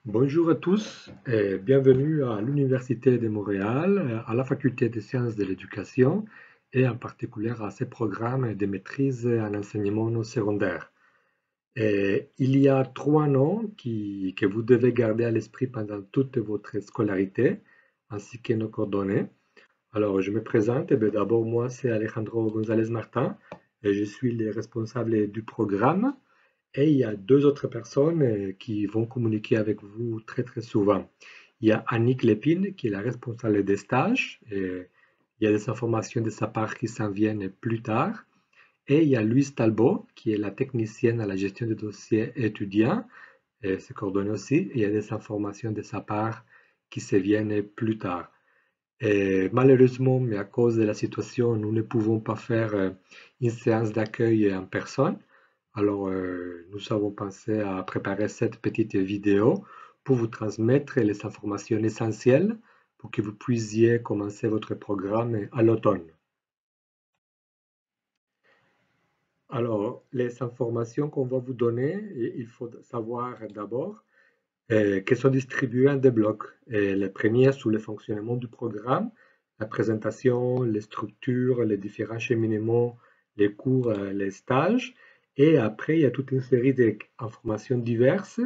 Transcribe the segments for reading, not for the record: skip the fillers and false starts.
Bonjour à tous et bienvenue à l'Université de Montréal, à la Faculté des sciences de l'éducation et en particulier à ces programmes de maîtrise en enseignement non secondaire. Et il y a trois noms que vous devez garder à l'esprit pendant toute votre scolarité, ainsi que nos coordonnées. Alors, je me présente. D'abord, moi, c'est Alejandro González Martin et je suis le responsable du programme. Et il y a deux autres personnes qui vont communiquer avec vous très très souvent. Il y a Annick Lépine qui est la responsable des stages. Et il y a des informations de sa part qui s'en viennent plus tard. Et il y a Louise Talbot qui est la technicienne à la gestion des dossiers étudiants. Et ses coordonnées aussi. Et il y a des informations de sa part qui se viennent plus tard. Et malheureusement, mais à cause de la situation, nous ne pouvons pas faire une séance d'accueil en personne. Alors, nous avons pensé à préparer cette petite vidéo pour vous transmettre les informations essentielles pour que vous puissiez commencer votre programme à l'automne. Alors, les informations qu'on va vous donner, il faut savoir d'abord qu'elles sont distribuées en deux blocs. Et les premiers sur le fonctionnement du programme, la présentation, les structures, les différents cheminements, les cours, les stages. Et après, il y a toute une série d'informations diverses.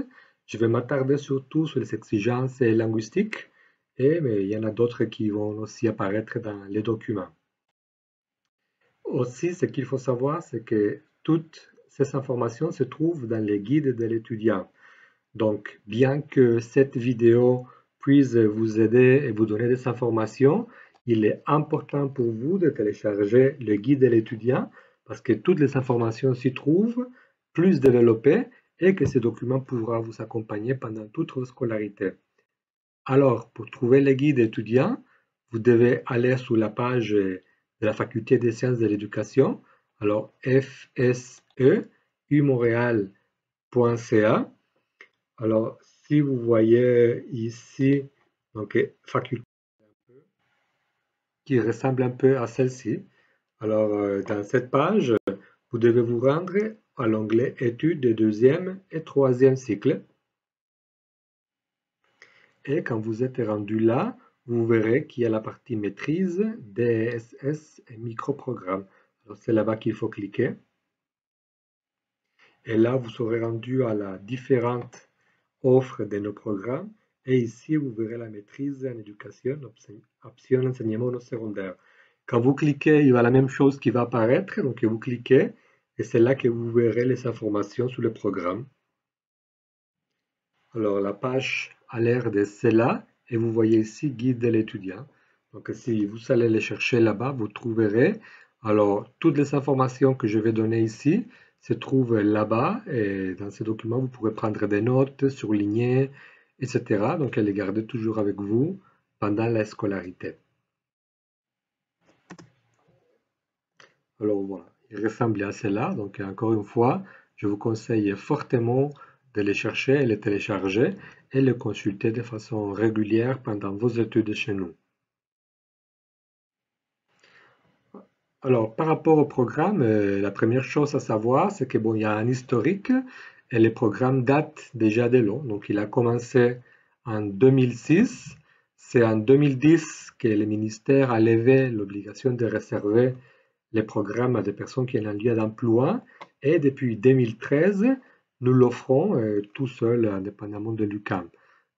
Je vais m'attarder surtout sur les exigences linguistiques, mais il y en a d'autres qui vont aussi apparaître dans les documents. Aussi, ce qu'il faut savoir, c'est que toutes ces informations se trouvent dans les guides de l'étudiant. Donc, bien que cette vidéo puisse vous aider et vous donner des informations, il est important pour vous de télécharger le guide de l'étudiant parce que toutes les informations s'y trouvent, plus développées, et que ce document pourra vous accompagner pendant toute votre scolarité. Alors, pour trouver le guide étudiant, vous devez aller sur la page de la Faculté des sciences de l'éducation, alors fseumontréal.ca. Alors, si vous voyez ici, donc, faculté qui ressemble un peu à celle-ci. Alors, dans cette page, vous devez vous rendre à l'onglet Études de deuxième et troisième cycle. Et quand vous êtes rendu là, vous verrez qu'il y a la partie maîtrise, DSS et microprogrammes. Alors, c'est là-bas qu'il faut cliquer. Et là, vous serez rendu à la différente offre de nos programmes. Et ici, vous verrez la maîtrise en éducation, option enseignement non secondaire. Quand vous cliquez, il y a la même chose qui va apparaître. Donc, vous cliquez et c'est là que vous verrez les informations sur le programme. Alors, la page a l'air de celle-là et vous voyez ici guide de l'étudiant. Donc, si vous allez les chercher là-bas, vous trouverez. Alors, toutes les informations que je vais donner ici se trouvent là-bas et dans ce document, vous pourrez prendre des notes, surligner, etc. Donc, les garder toujours avec vous pendant la scolarité. Alors, voilà, il ressemble à cela. Donc, encore une fois, je vous conseille fortement de les chercher et les télécharger et les consulter de façon régulière pendant vos études chez nous. Alors, par rapport au programme, la première chose à savoir, c'est que bon, il y a un historique et le programme date déjà de long. Donc, il a commencé en 2006. C'est en 2010 que le ministère a levé l'obligation de réserver les programmes à des personnes qui ont un lieu d'emploi. Et depuis 2013, nous l'offrons tout seul, indépendamment de l'UQAM.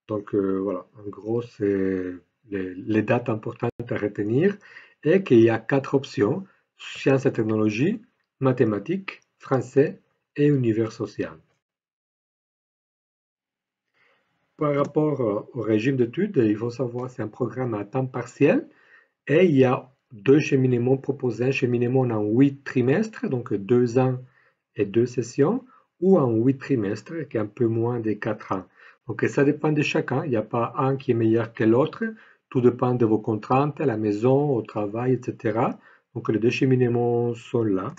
Donc, voilà, en gros, c'est les dates importantes à retenir et qu'il y a quatre options: sciences et technologies, mathématiques, français et univers social. Par rapport au régime d'études, il faut savoir que c'est un programme à temps partiel et il y a deux cheminements proposés: un cheminement en 8 trimestres, donc 2 ans et 2 sessions, ou en 8 trimestres, qui est un peu moins de 4 ans. Donc ça dépend de chacun, il n'y a pas un qui est meilleur que l'autre, tout dépend de vos contraintes, à la maison, au travail, etc. Donc les deux cheminements sont là.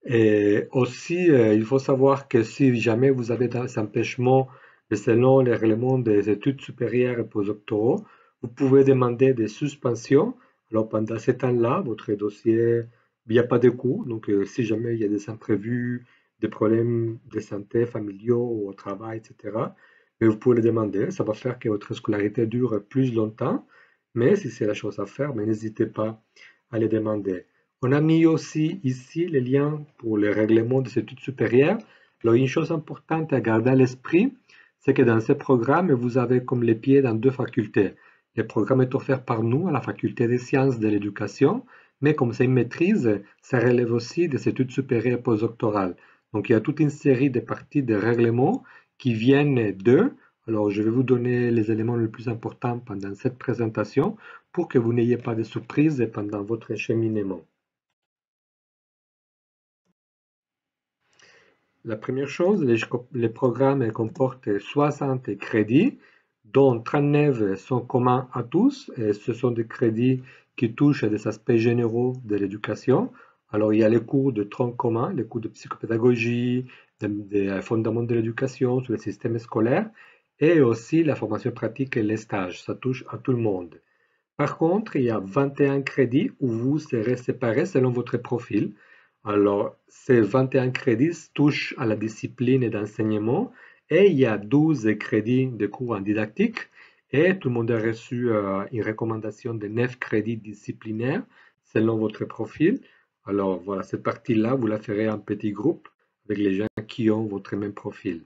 Et aussi, il faut savoir que si jamais vous avez des empêchements selon les règlements des études supérieures et postdoctoraux, vous pouvez demander des suspensions. Alors pendant ce temps-là, votre dossier, il n'y a pas de cours. Donc si jamais il y a des imprévus, des problèmes de santé familiaux ou au travail, etc., mais vous pouvez le demander. Ça va faire que votre scolarité dure plus longtemps, mais si c'est la chose à faire, mais n'hésitez pas à les demander. On a mis aussi ici les liens pour le règlement des études supérieures. Alors, une chose importante à garder à l'esprit, c'est que dans ce programme, vous avez comme les pieds dans deux facultés. Le programme est offert par nous à la faculté des sciences de l'éducation, mais comme c'est une maîtrise, ça relève aussi des études supérieures postdoctorales. Donc, il y a toute une série de parties de règlements qui viennent d'eux. Alors, je vais vous donner les éléments les plus importants pendant cette présentation pour que vous n'ayez pas de surprises pendant votre cheminement. La première chose, les programmes comportent 60 crédits, dont 39 sont communs à tous, et ce sont des crédits qui touchent à des aspects généraux de l'éducation. Alors, il y a les cours de tronc commun, les cours de psychopédagogie, des fondements de l'éducation sur le système scolaire, et aussi la formation pratique et les stages. Ça touche à tout le monde. Par contre, il y a 21 crédits où vous serez séparés selon votre profil. Alors, ces 21 crédits touchent à la discipline d'enseignement et il y a 12 crédits de cours en didactique et tout le monde a reçu une recommandation de 9 crédits disciplinaires selon votre profil. Alors, voilà, cette partie-là, vous la ferez en petit groupe avec les gens qui ont votre même profil.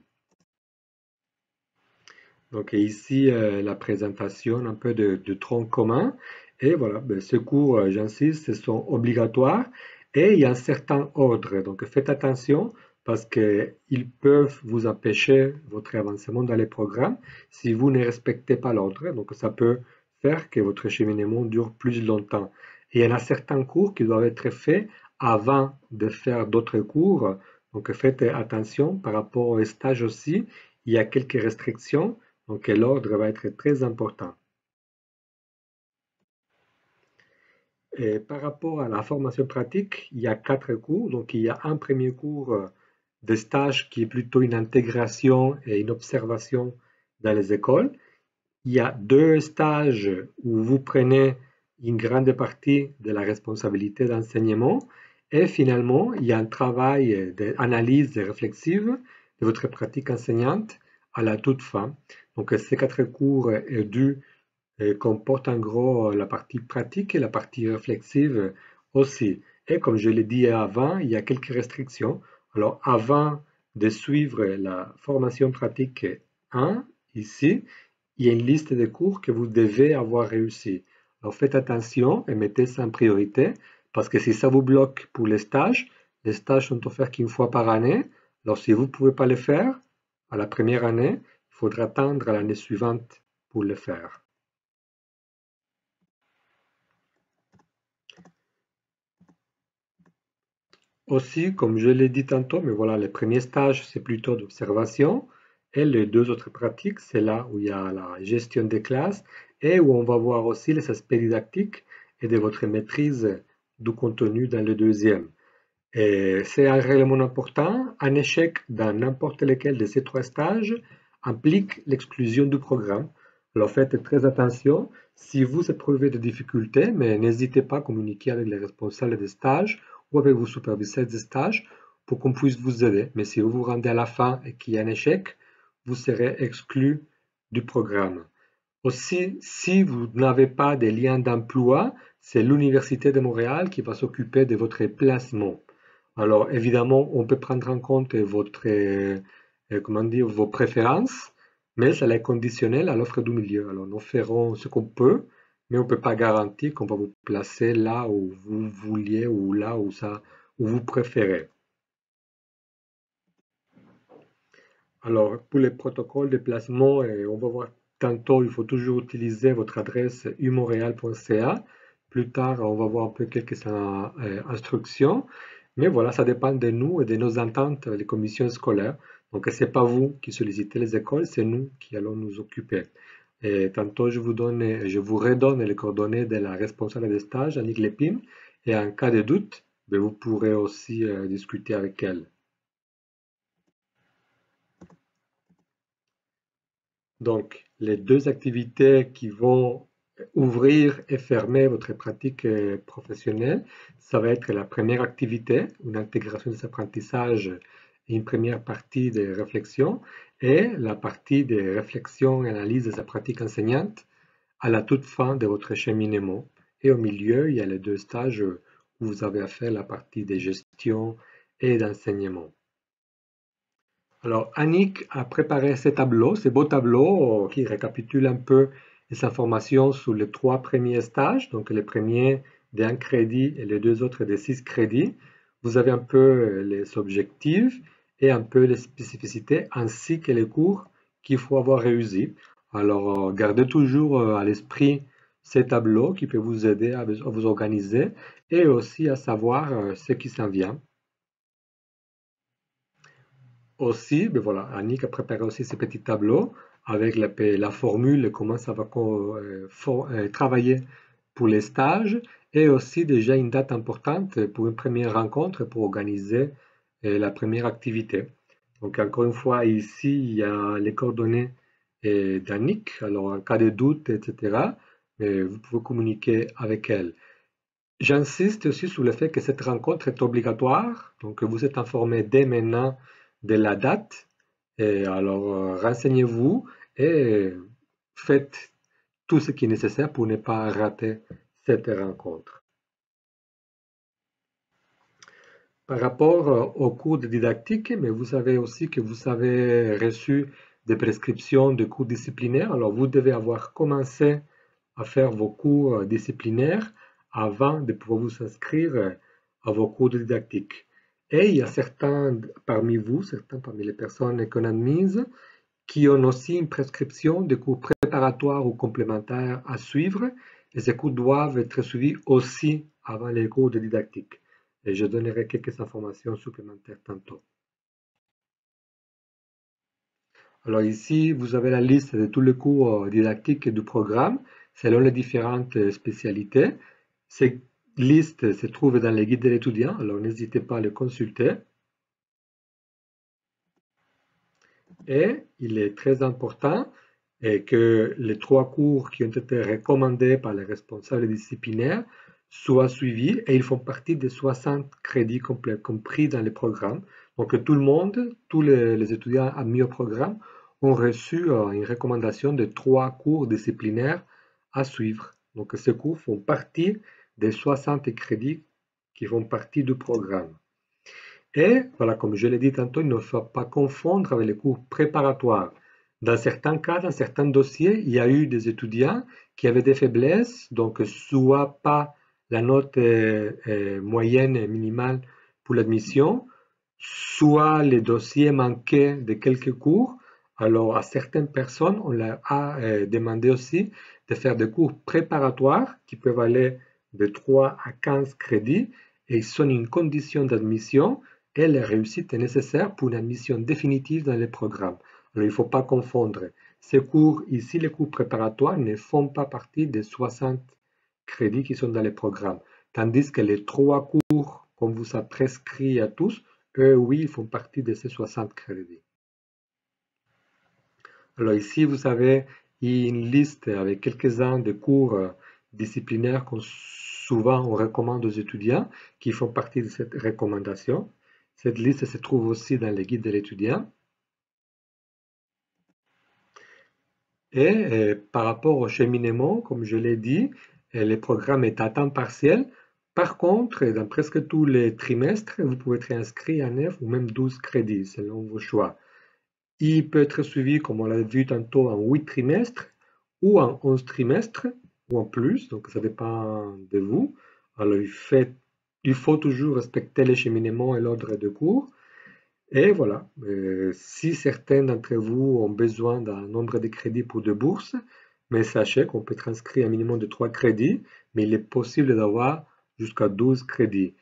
Donc ici, la présentation un peu de tronc commun. Et voilà, ben, ces cours, j'insiste, sont obligatoires et il y a un certain ordre. Donc faites attention parce qu'ils peuvent vous empêcher votre avancement dans les programmes si vous ne respectez pas l'ordre. Donc ça peut faire que votre cheminement dure plus longtemps. Et il y en a certains cours qui doivent être faits avant de faire d'autres cours. Donc faites attention par rapport aux stages aussi. Il y a quelques restrictions. Donc l'ordre va être très important. Et par rapport à la formation pratique, il y a 4 cours. Donc il y a un premier cours de stage qui est plutôt une intégration et une observation dans les écoles. Il y a 2 stages où vous prenez une grande partie de la responsabilité d'enseignement. Et finalement, il y a un travail d'analyse réflexive de votre pratique enseignante à la toute fin. Donc ces 4 cours comportent en gros la partie pratique et la partie réflexive aussi. Et comme je l'ai dit avant, il y a quelques restrictions. Alors avant de suivre la formation pratique 1, ici, il y a une liste de cours que vous devez avoir réussi. Alors faites attention et mettez ça en priorité parce que si ça vous bloque pour les stages sont offerts qu'une fois par année. Alors si vous ne pouvez pas les faire à la première année, il faudra attendre à l'année suivante pour le faire. Aussi, comme je l'ai dit tantôt, mais voilà, les premiers stages, c'est plutôt d'observation. Et les 2 autres pratiques, c'est là où il y a la gestion des classes et où on va voir aussi les aspects didactiques et de votre maîtrise du contenu dans le deuxième. Et c'est un élément important. Un échec dans n'importe lequel de ces 3 stages implique l'exclusion du programme. Alors faites très attention. Si vous éprouvez des difficultés, mais n'hésitez pas à communiquer avec les responsables des stages ou avec vos superviseurs des stages pour qu'on puisse vous aider. Mais si vous vous rendez à la fin et qu'il y a un échec, vous serez exclu du programme. Aussi, si vous n'avez pas de lien d'emploi, c'est l'Université de Montréal qui va s'occuper de votre placement. Alors, évidemment, on peut prendre en compte comment dire, vos préférences, mais ça est conditionnel à l'offre du milieu. Alors, nous ferons ce qu'on peut, mais on ne peut pas garantir qu'on va vous placer là où vous vouliez ou là où vous préférez. Alors, pour les protocoles de placement, on va voir tantôt, il faut toujours utiliser votre adresse umontréal.ca. Plus tard, on va voir un peu quelques instructions. Mais voilà, ça dépend de nous et de nos ententes, les commissions scolaires. Donc, ce n'est pas vous qui sollicitez les écoles, c'est nous qui allons nous occuper. Et tantôt, je vous redonne les coordonnées de la responsable des stages, Annick Lépine. Et en cas de doute, ben, vous pourrez aussi discuter avec elle. Donc, les 2 activités qui vont ouvrir et fermer votre pratique professionnelle, ça va être la première activité, une intégration des apprentissages une première partie de réflexion et la partie de réflexion et analyse de sa pratique enseignante à la toute fin de votre cheminement. Et au milieu, il y a les deux stages où vous avez à faire la partie de gestion et d'enseignement. Alors, Annick a préparé ces beaux tableaux qui récapitulent un peu les informations sur les trois premiers stages, donc les premiers d'1 crédit et les deux autres de 6 crédits. Vous avez un peu les objectifs et un peu les spécificités ainsi que les cours qu'il faut avoir réussi. Alors, gardez toujours à l'esprit ces tableaux qui peuvent vous aider à vous organiser et aussi à savoir ce qui s'en vient. Aussi, ben voilà, Annick a préparé aussi ces petits tableaux avec la formule, comment ça va travailler pour les stages et aussi déjà une date importante pour une première rencontre pour organiser la première activité. Donc encore une fois, ici, il y a les coordonnées d'Annick. Alors en cas de doute, etc., vous pouvez communiquer avec elle. J'insiste aussi sur le fait que cette rencontre est obligatoire, donc vous êtes informé dès maintenant de la date. Et alors, renseignez-vous et faites tout ce qui est nécessaire pour ne pas rater cette rencontre. Par rapport aux cours de didactique, mais vous savez aussi que vous avez reçu des prescriptions de cours disciplinaires. Alors, vous devez avoir commencé à faire vos cours disciplinaires avant de pouvoir vous inscrire à vos cours de didactique. Et il y a certains parmi vous, certains parmi les personnes qu'on a admises, qui ont aussi une prescription de cours préparatoires ou complémentaires à suivre. Et ces cours doivent être suivis aussi avant les cours de didactique. Et je donnerai quelques informations supplémentaires tantôt. Alors ici, vous avez la liste de tous les cours didactiques du programme selon les différentes spécialités. Ces listes se trouvent dans les guides de l'étudiant, alors n'hésitez pas à les consulter. Et il est très important que les 3 cours qui ont été recommandés par les responsables disciplinaires soient suivis et ils font partie des 60 crédits compris dans le programme. Donc tout le monde, tous les étudiants admis au programme ont reçu une recommandation de 3 cours disciplinaires à suivre. Donc ces cours font partie des 60 crédits qui font partie du programme. Et voilà, comme je l'ai dit tantôt, il ne faut pas confondre avec les cours préparatoires. Dans certains cas, dans certains dossiers, il y a eu des étudiants qui avaient des faiblesses, donc soit pas la note moyenne minimale pour l'admission, soit les dossiers manquaient de quelques cours. Alors, à certaines personnes, on leur a demandé aussi de faire des cours préparatoires qui peuvent aller de 3 à 15 crédits et ils sont une condition d'admission et la réussite est nécessaire pour une admission définitive dans les programmes. Alors, il ne faut pas confondre. Ces cours ici, les cours préparatoires, ne font pas partie des 60 crédits qui sont dans les programmes. Tandis que les 3 cours qu'on vous a prescrits à tous, eux, oui, ils font partie de ces 60 crédits. Alors ici, vous avez une liste avec quelques-uns de cours disciplinaires qu'on souvent on recommande aux étudiants qui font partie de cette recommandation. Cette liste se trouve aussi dans les guides de l'étudiant. Et par rapport au cheminement, comme je l'ai dit, le programme est à temps partiel. Par contre, dans presque tous les trimestres, vous pouvez être inscrit à 9 ou même 12 crédits selon vos choix. Il peut être suivi, comme on l'a vu tantôt, en 8 trimestres ou en 11 trimestres ou en plus, donc ça dépend de vous. Alors, il faut toujours respecter les cheminements et l'ordre de cours. Et voilà, si certains d'entre vous ont besoin d'un nombre de crédits pour de bourses, mais sachez qu'on peut être inscrit un minimum de 3 crédits, mais il est possible d'avoir jusqu'à 12 crédits.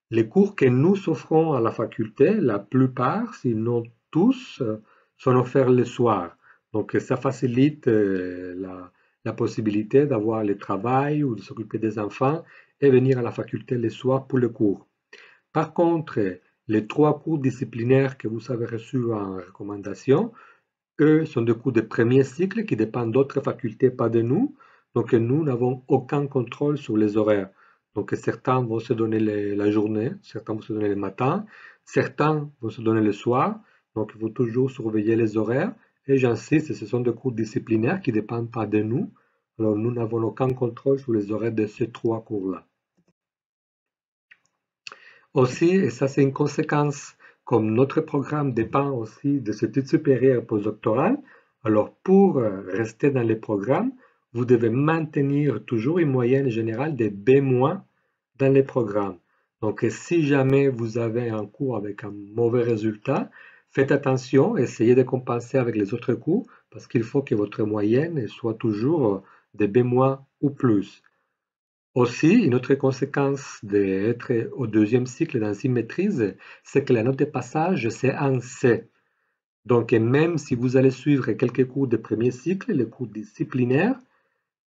Les cours que nous offrons à la faculté, la plupart, sinon tous, sont offerts le soir. Donc ça facilite la possibilité d'avoir le travail ou de s'occuper des enfants et venir à la faculté le soir pour le cours. Par contre, les 3 cours disciplinaires que vous avez reçus en recommandation, eux sont des cours de premier cycle qui dépendent d'autres facultés, pas de nous. Donc nous n'avons aucun contrôle sur les horaires. Donc certains vont se donner la journée, certains vont se donner le matin, Certains vont se donner le soir, donc il faut toujours surveiller les horaires. Et j'insiste, ce sont des cours disciplinaires qui ne dépendent pas de nous. Alors nous n'avons aucun contrôle sur les horaires de ces 3 cours-là. Aussi, et ça c'est une conséquence, comme notre programme dépend aussi de cette étude supérieure postdoctorale, alors pour rester dans les programmes, vous devez maintenir toujours une moyenne générale de B- dans les programmes. Donc si jamais vous avez un cours avec un mauvais résultat, faites attention, essayez de compenser avec les autres cours parce qu'il faut que votre moyenne soit toujours de B- ou plus. Aussi, une autre conséquence d'être au deuxième cycle dans une maîtrise, c'est que la note de passage, c'est un C. Donc, même si vous allez suivre quelques cours de premier cycle, les cours disciplinaires,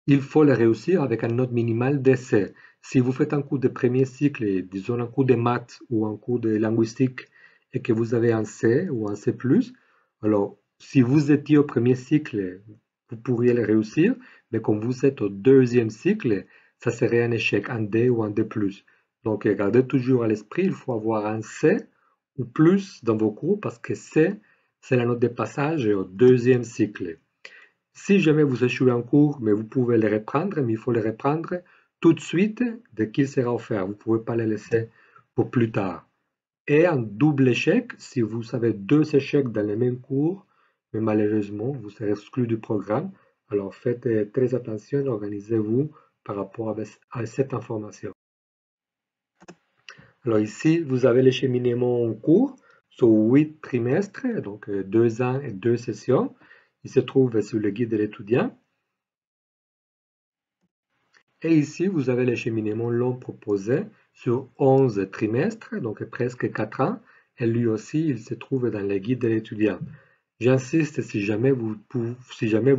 il faut les réussir avec une note minimale de C. Si vous faites un cours de premier cycle, disons un cours de maths ou un cours de linguistique, et que vous avez un C ou un C+, alors si vous étiez au premier cycle, vous pourriez le réussir, mais comme vous êtes au deuxième cycle, ça serait un échec, un D ou un D+. Donc gardez toujours à l'esprit, il faut avoir un C ou plus dans vos cours parce que C, c'est la note de passage au deuxième cycle. Si jamais vous échouez en cours, mais vous pouvez les reprendre, mais il faut les reprendre tout de suite dès qu'il sera offert. Vous ne pouvez pas les laisser pour plus tard. Et un double échec, si vous avez 2 échecs dans les mêmes cours, mais malheureusement, vous serez exclu du programme. Alors faites très attention, organisez-vous par rapport à cette information. Alors ici, vous avez les cheminements en cours sur 8 trimestres, donc 2 ans et 2 sessions. Il se trouve sur le guide de l'étudiant. Et ici, vous avez les cheminements longs proposés sur 11 trimestres, donc presque 4 ans. Et lui aussi, il se trouve dans le guide de l'étudiant. J'insiste, si jamais vous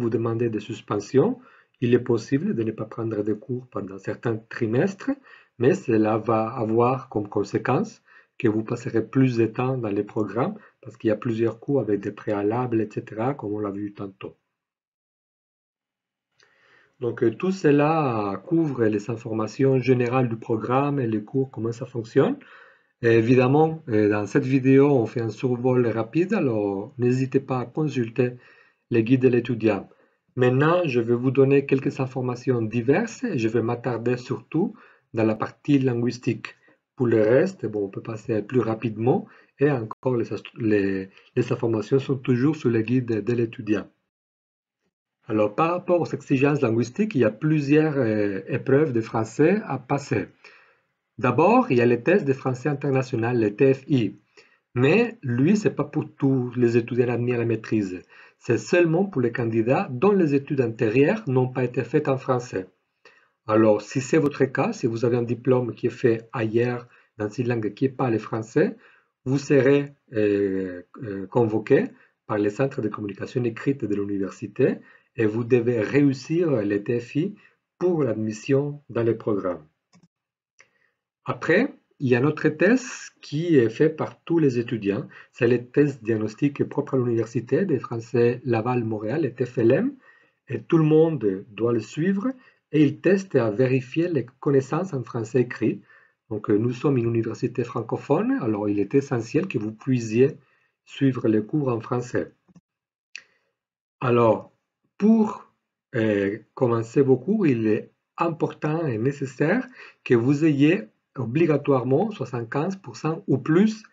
demandez des suspensions, il est possible de ne pas prendre de cours pendant certains trimestres, mais cela va avoir comme conséquence que vous passerez plus de temps dans les programmes parce qu'il y a plusieurs cours avec des préalables, etc., comme on l'a vu tantôt. Donc tout cela couvre les informations générales du programme et les cours, comment ça fonctionne. Et évidemment, dans cette vidéo, on fait un survol rapide, alors n'hésitez pas à consulter les guides de l'étudiant. Maintenant, je vais vous donner quelques informations diverses et je vais m'attarder surtout dans la partie linguistique. Pour le reste, bon, on peut passer plus rapidement et encore les informations sont toujours sur le guide de l'étudiant. Alors, par rapport aux exigences linguistiques, il y a plusieurs épreuves de français à passer. D'abord, il y a le test de français international, le TFI. Mais lui, ce n'est pas pour tous les étudiants admis à la maîtrise. C'est seulement pour les candidats dont les études antérieures n'ont pas été faites en français. Alors, si c'est votre cas, si vous avez un diplôme qui est fait ailleurs, dans une langue qui n'est pas le français, vous serez convoqué par les centres de communication écrite de l'université et vous devez réussir les TFI pour l'admission dans les programmes. Après, il y a un autre test qui est fait par tous les étudiants. C'est le test diagnostic propre à l'université des Français Laval-Montréal, le TFLM, et tout le monde doit le suivre et il teste à vérifier les connaissances en français écrit. Donc, nous sommes une université francophone, alors il est essentiel que vous puissiez suivre les cours en français. Alors, pour commencer vos cours, il est important et nécessaire que vous ayez obligatoirement 75% ou plus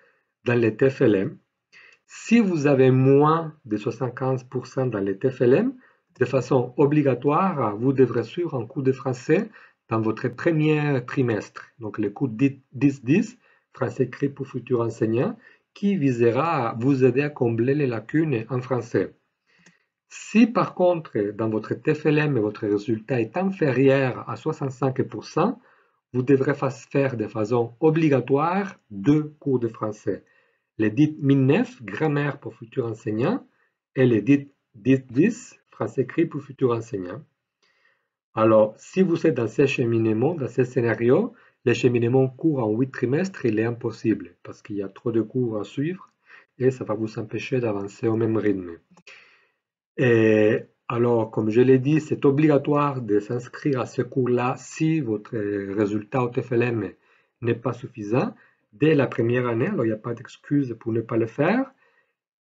dans les TFLM. Si vous avez moins de 75% dans les TFLM, de façon obligatoire, vous devrez suivre un cours de français dans votre premier trimestre. Donc le cours 10-10, français écrit pour futurs enseignants, qui visera à vous aider à combler les lacunes en français. Si par contre, dans votre TFLM, votre résultat est inférieur à 65%, vous devrez faire de façon obligatoire 2 cours de français. Les dits MIN9, grammaire pour futurs enseignants, et les dits 10-10, français écrit pour futurs enseignants. Alors, si vous êtes dans ces cheminements, dans ces scénarios, les cheminements courts en 8 trimestres, il est impossible parce qu'il y a trop de cours à suivre et ça va vous empêcher d'avancer au même rythme. Et alors, comme je l'ai dit, c'est obligatoire de s'inscrire à ce cours-là si votre résultat au TFLM n'est pas suffisant. dès la première année, alors il n'y a pas d'excuse pour ne pas le faire.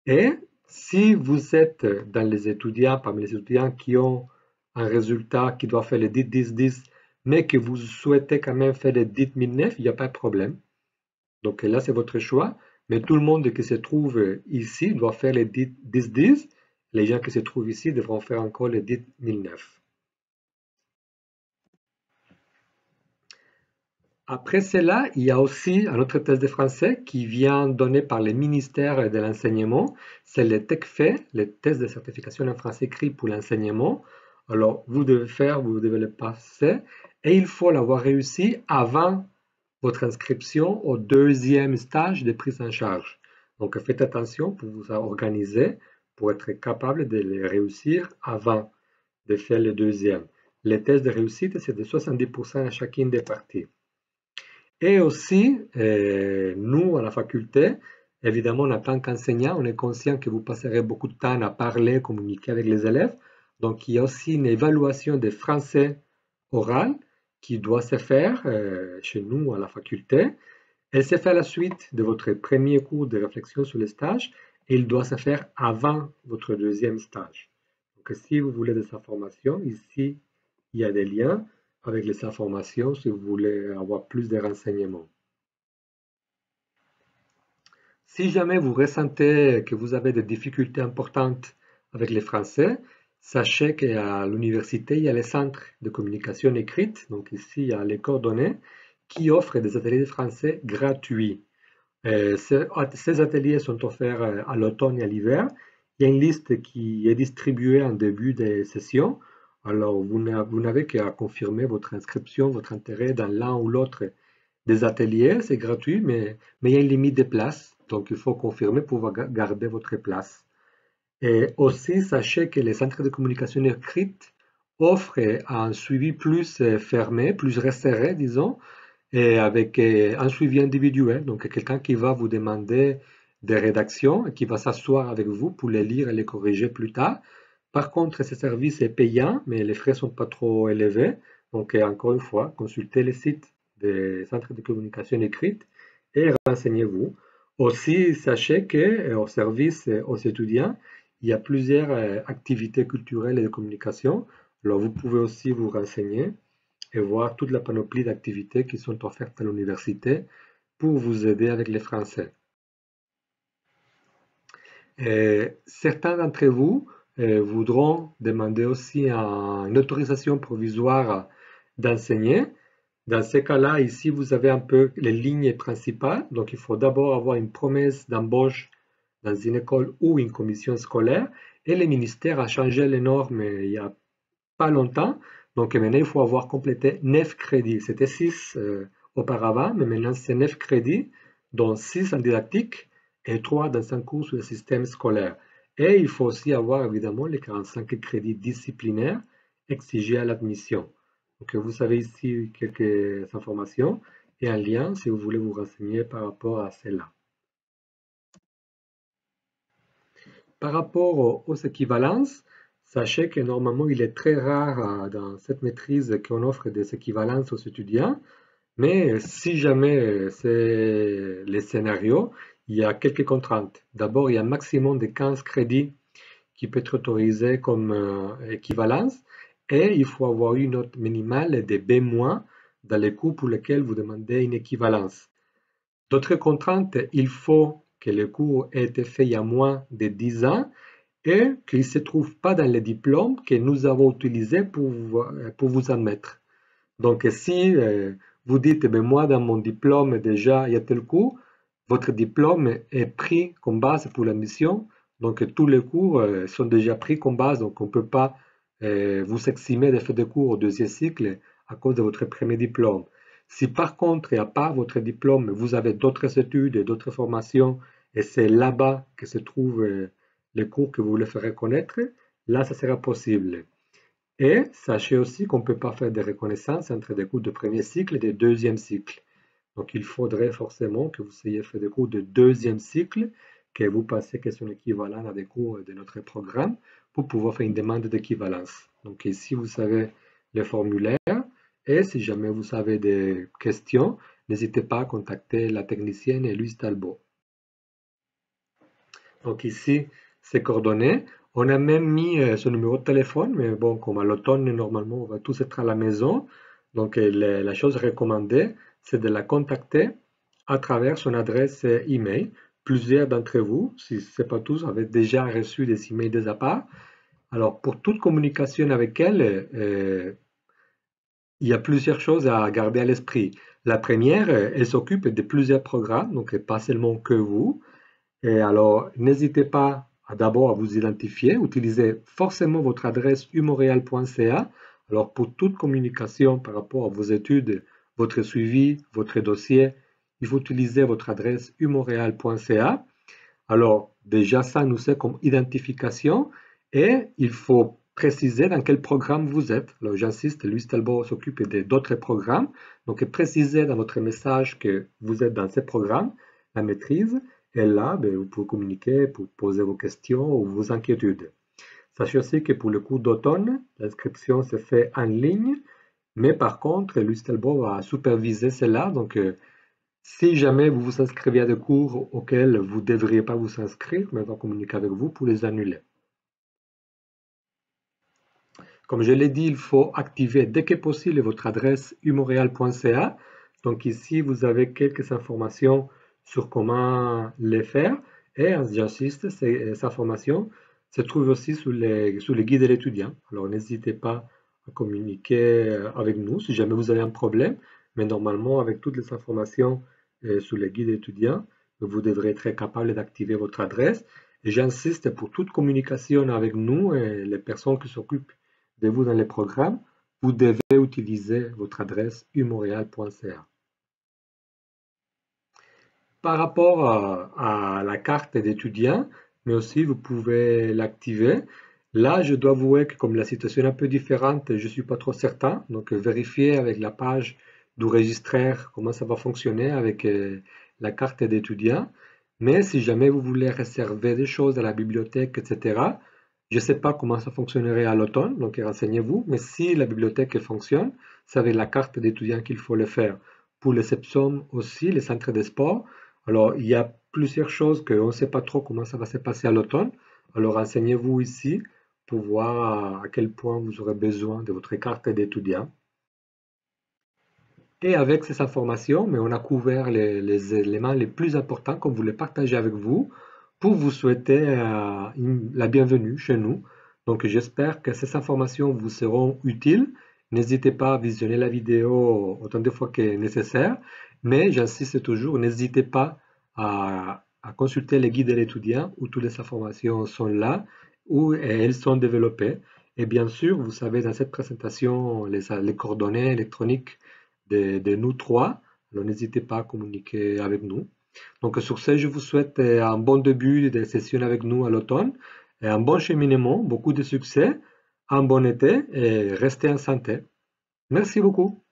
Et si vous êtes parmi les étudiants qui ont un résultat qui doit faire le DIT 10-10, mais que vous souhaitez quand même faire le DIT 1009, il n'y a pas de problème. Donc là, c'est votre choix. Mais tout le monde qui se trouve ici doit faire le DIT 10-10. Les gens qui se trouvent ici devront faire encore le DIT 1009. Après cela, il y a aussi un autre test de français qui vient donné par le ministère de l'enseignement. C'est le TECFE, le test de certification en français écrit pour l'enseignement. Alors, vous devez le passer et il faut l'avoir réussi avant votre inscription au deuxième stage de prise en charge. Donc, faites attention pour vous organiser pour être capable de le réussir avant de faire le deuxième. Les tests de réussite, c'est de 70% à chacune des parties. Et aussi, nous, à la faculté, évidemment, en tant qu'enseignant, on est conscient que vous passerez beaucoup de temps à parler, communiquer avec les élèves. Donc, il y a aussi une évaluation des français oral qui doit se faire chez nous, à la faculté. Elle se fait à la suite de votre premier cours de réflexion sur les stages et il doit se faire avant votre deuxième stage. Donc, si vous voulez des informations, ici, il y a des liens avec les informations si vous voulez avoir plus de renseignements. Si jamais vous ressentez que vous avez des difficultés importantes avec les français, sachez qu'à l'université, il y a les centres de communication écrite, donc ici, il y a les coordonnées, qui offrent des ateliers de français gratuits. Ces ateliers sont offerts à l'automne et à l'hiver. Il y a une liste qui est distribuée en début des sessions. Alors, vous n'avez qu'à confirmer votre inscription, votre intérêt dans l'un ou l'autre des ateliers. C'est gratuit, mais il y a une limite de places. Donc, il faut confirmer pour pouvoir garder votre place. Et aussi, sachez que les centres de communication écrite offrent un suivi plus fermé, plus resserré, disons, et avec un suivi individuel. Donc, quelqu'un qui va vous demander des rédactions et qui va s'asseoir avec vous pour les lire et les corriger plus tard. Par contre, ce service est payant, mais les frais ne sont pas trop élevés. Donc, encore une fois, consultez les sites des centres de communication écrite et renseignez-vous. Aussi, sachez qu'au service aux étudiants, il y a plusieurs activités culturelles et de communication. Alors, vous pouvez aussi vous renseigner et voir toute la panoplie d'activités qui sont offertes à l'université pour vous aider avec les français. Et certains d'entre vous voudront demander aussi une autorisation provisoire d'enseigner. Dans ces cas-là, ici, vous avez un peu les lignes principales. Donc, il faut d'abord avoir une promesse d'embauche dans une école ou une commission scolaire. Et le ministère a changé les normes il n'y a pas longtemps. Donc, maintenant, il faut avoir complété 9 crédits. C'était 6 auparavant, mais maintenant, c'est 9 crédits, dont 6 en didactique et 3 dans un cours sur le système scolaire. Et il faut aussi avoir, évidemment, les 45 crédits disciplinaires exigés à l'admission. Donc, vous savez ici quelques informations et un lien si vous voulez vous renseigner par rapport à cela. Par rapport aux équivalences, sachez que normalement, il est très rare dans cette maîtrise qu'on offre des équivalences aux étudiants, mais si jamais c'est les scénarios, il y a quelques contraintes. D'abord, il y a un maximum de 15 crédits qui peut être autorisé comme équivalence et il faut avoir une note minimale de B- dans les cours pour lesquels vous demandez une équivalence. D'autres contraintes, il faut que le cours ait été fait il y a moins de 10 ans et qu'il ne se trouve pas dans les diplômes que nous avons utilisés pour vous admettre. Donc, si vous dites, ben, moi, dans mon diplôme, déjà, il y a tel cours, votre diplôme est pris comme base pour l'admission. Donc, tous les cours sont déjà pris comme base. Donc, on ne peut pas vous eximer de faire des cours au deuxième cycle à cause de votre premier diplôme. Si par contre, à part votre diplôme, vous avez d'autres études et d'autres formations, et c'est là-bas que se trouvent les cours que vous voulez faire reconnaître, là, ça sera possible. Et sachez aussi qu'on ne peut pas faire des reconnaissances entre des cours de premier cycle et de deuxième cycle. Donc, il faudrait forcément que vous ayez fait des cours de deuxième cycle, que vous passez question équivalente à des cours de notre programme pour pouvoir faire une demande d'équivalence. Donc, ici, vous savez le formulaire et si jamais vous avez des questions, n'hésitez pas à contacter la technicienne Louise Talbot. Donc ici, ses coordonnées. On a même mis son numéro de téléphone, mais bon, comme à l'automne, normalement, on va tous être à la maison. Donc la chose recommandée, c'est de la contacter à travers son adresse email. Plusieurs d'entre vous, si ce n'est pas tous, avaient déjà reçu des emails de sa part. Alors, pour toute communication avec elle, il y a plusieurs choses à garder à l'esprit. La première, elle s'occupe de plusieurs programmes, donc pas seulement que vous. Et alors, n'hésitez pas d'abord à vous identifier. Utilisez forcément votre adresse umoreal.ca. Alors, pour toute communication par rapport à vos études, votre suivi, votre dossier, il faut utiliser votre adresse umoreal.ca. Alors, déjà, ça nous sert comme identification et il faut préciser dans quel programme vous êtes. Alors, j'insiste, Louise Talbot s'occupe d'autres programmes. Donc, précisez dans votre message que vous êtes dans ces programmes, la maîtrise. Et là, vous pouvez communiquer pour poser vos questions ou vos inquiétudes. Sachez aussi que pour le cours d'automne, l'inscription se fait en ligne, mais par contre, Louise Talbot va superviser cela. Donc, si jamais vous vous inscrivez à des cours auxquels vous ne devriez pas vous inscrire, mais elle va communiquer avec vous pour les annuler. Comme je l'ai dit, il faut activer dès que possible votre adresse umoreal.ca. Donc ici, vous avez quelques informations sur comment les faire. Et j'insiste, ces informations se trouvent aussi sous les guides de l'étudiant. Alors n'hésitez pas à communiquer avec nous si jamais vous avez un problème. Mais normalement, avec toutes les informations sur les guides étudiants, vous devrez être capable d'activer votre adresse. Et j'insiste pour toute communication avec nous et les personnes qui s'occupent de vous dans les programmes, vous devez utiliser votre adresse umoreal.ca. Par rapport à la carte d'étudiant, mais aussi vous pouvez l'activer. Là, je dois avouer que comme la situation est un peu différente, je ne suis pas trop certain. Donc, vérifiez avec la page du registraire comment ça va fonctionner avec la carte d'étudiant. Mais si jamais vous voulez réserver des choses à la bibliothèque, etc., je ne sais pas comment ça fonctionnerait à l'automne, donc renseignez-vous. Mais si la bibliothèque fonctionne, c'est avec la carte d'étudiant qu'il faut le faire. Pour les CEPSOM aussi, les centres de sport, alors, il y a plusieurs choses qu'on ne sait pas trop comment ça va se passer à l'automne. Alors, renseignez-vous ici pour voir à quel point vous aurez besoin de votre carte d'étudiant. Et avec ces informations, mais on a couvert les éléments les plus importants qu'on voulait partager avec vous pour vous souhaiter la bienvenue chez nous. Donc, j'espère que ces informations vous seront utiles. N'hésitez pas à visionner la vidéo autant de fois que nécessaire, mais j'insiste toujours, n'hésitez pas à consulter les guides de l'étudiant où toutes les informations sont là, où elles sont développées. Et bien sûr, vous savez, dans cette présentation, les coordonnées électroniques de nous trois. Alors n'hésitez pas à communiquer avec nous. Donc sur ce, je vous souhaite un bon début de session avec nous à l'automne, et un bon cheminement, beaucoup de succès, un bon été et restez en santé. Merci beaucoup.